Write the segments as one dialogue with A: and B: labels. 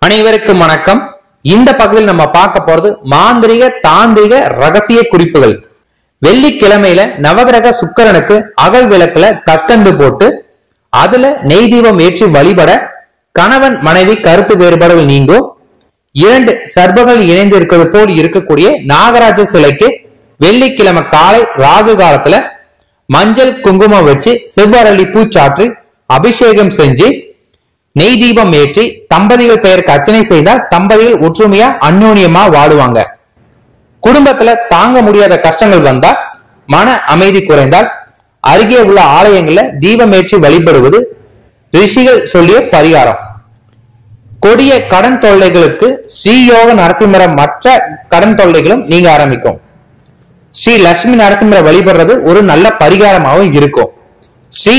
A: அனைவருக்கும் வணக்கம். இந்த பகுதியில் நம்ம பார்க்க போறது மாந்திரிக தாந்திரிக ரகசிய குறிப்புகள். வெள்ளிக்கிழமையில நவகிரக சுக்கிரனுக்கு அகல் விளக்குல தட்டண்டு போட்டு அதுல நெய் தீபம் ஏற்றி வழிபட கணவன் மனைவி கருத்து வேறுபாடுகள் நீங்கும். இரண்டு சர்பங்கள் இணைந்து இருக்கிறது போல் இருக்கக்கூடிய நாகராஜ சிலைக்கு வெள்ளிக்கிழமை காலை ராகு காலத்துல மஞ்சள் குங்குமம் வச்சு செவ்வரளி பூச்சாற்றி அபிஷேகம் செஞ்சு நெய் தீபம் ஏற்றி தம்பதிகள் பெயருக்கு அர்ச்சனை செய்தால் தம்பதிகள் ஒற்றுமையா அந்யோன்யமா வாழுவாங்க. குடும்பத்துல தாங்க முடியாத கஷ்டங்கள் வந்தா, மன அமைதி குறைந்தால் அருகே உள்ள ஆலயங்கள்ல தீபம் ஏற்றி வழிபடுவது ரிஷிகள் சொல்லிய பரிகாரம். கொடிய கடன் தொல்லைகளுக்கு ஸ்ரீயோக நரசிம்மர மற்ற கடன் தொல்லைகளும் நீங்க ஆரம்பிக்கும். ஸ்ரீ லட்சுமி நரசிம்மரை வழிபடுறது ஒரு நல்ல பரிகாரமாகவும் இருக்கும். ஸ்ரீ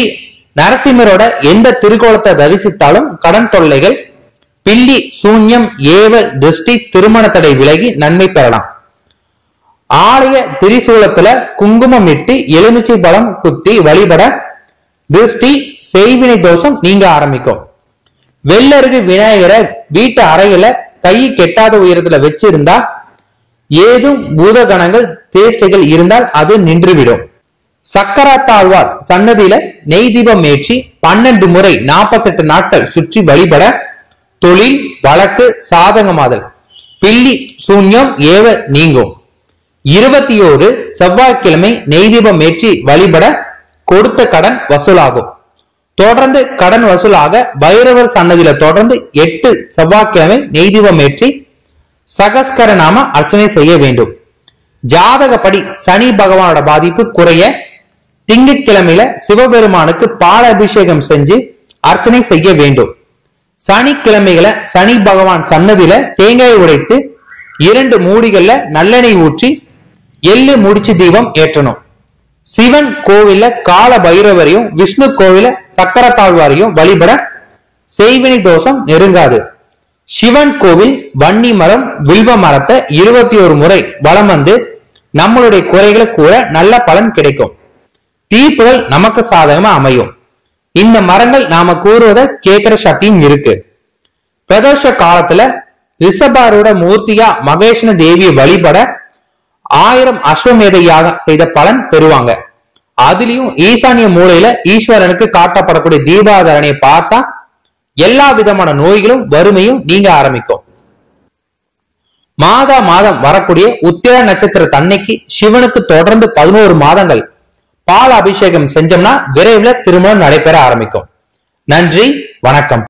A: நரசிம்மரோட எந்த திருக்கோலத்தை தரிசித்தாலும் கடன் தொல்லைகள், பில்லி சூன்யம், ஏவல், திருஷ்டி, திருமண தடை விலகி நன்மை பெறலாம். ஆலய திரிசூலத்துல குங்குமம் இட்டு எலுமிச்சை பழம் குத்தி வழிபட திருஷ்டி செய்வினை தோஷம் நீங்க ஆரம்பிக்கும். வெள்ளருகு விநாயகரை வீட்டு அறையில கை கெட்டாத உயரத்துல வச்சிருந்தா ஏதும் பூதகணங்கள் தேஷ்டைகள் இருந்தால் அது நின்றுவிடும். சக்கரத்தாழ்வார் சன்னதியில நெய் தீபம் ஏற்றி 12 முறை 48 நாட்கள் சுற்றி வழிபட தொழில் வழக்கு சாதகமாதல், பில்லி சூன்யம் ஏவ நீங்கும். 21 செவ்வாய்க்கிழமை நெய் தீபம் ஏற்றி வழிபட கொடுத்த கடன் வசூலாகும். தொடர்ந்து கடன் வசூலாக பைரவர் சன்னதியில தொடர்ந்து 8 செவ்வாய்க்கிழமை நெய் தீபம் ஏற்றி சகஸ்கர நாம அர்ச்சனை செய்ய வேண்டும். ஜாதகப்படி சனி பகவானோட பாதிப்பு குறைய திங்கட்கிழமையில சிவபெருமானுக்கு பால அபிஷேகம் செஞ்சு அர்ச்சனை செய்ய வேண்டும். சனிக்கிழமைகளை சனி பகவான் சன்னதியில தேங்காய் உடைத்து 2 மூடிகள்ல நல்லெண்ணெய் ஊற்றி எள்ளு முடிச்சு தீபம் ஏற்றணும். சிவன் கோவில்ல கால பைரவரையும் விஷ்ணு கோவில சக்கரத்தாழ்வாரையும் வழிபட செய்வினை தோஷம் நெருங்காது. சிவன் கோவில் வன்னி மரம் வில்வ மரத்தை 21 முறை வலம் வந்து நம்மளுடைய குறைகளை கூற நல்ல பலன் கிடைக்கும். தீர்ப்புகள் நமக்கு சாதகமா அமையும். இந்த மரங்கள் நாம கூறுவதை கேட்கிற சக்தியும் இருக்கு. பிரதோஷ காலத்துல ரிஷபாரோட மூர்த்தியா மகேஷ்ண தேவியை வழிபட 1000 அஸ்வமேத யாகம் செய்த பலன் பெறுவாங்க. அதுலயும் ஈசானிய மூலையில ஈஸ்வரனுக்கு காட்டப்படக்கூடிய தீபாதரணையை பார்த்தா எல்லா விதமான நோய்களும் வறுமையும் நீங்க ஆரம்பிக்கும். மாதம் வரக்கூடிய உத்திர நட்சத்திர தன்னைக்கு சிவனுக்கு தொடர்ந்து 11 மாதங்கள் பால் அபிஷேகம் செஞ்சோம்னா விரைவில் திருமணம் நடைபெற ஆரம்பிக்கும். நன்றி, வணக்கம்.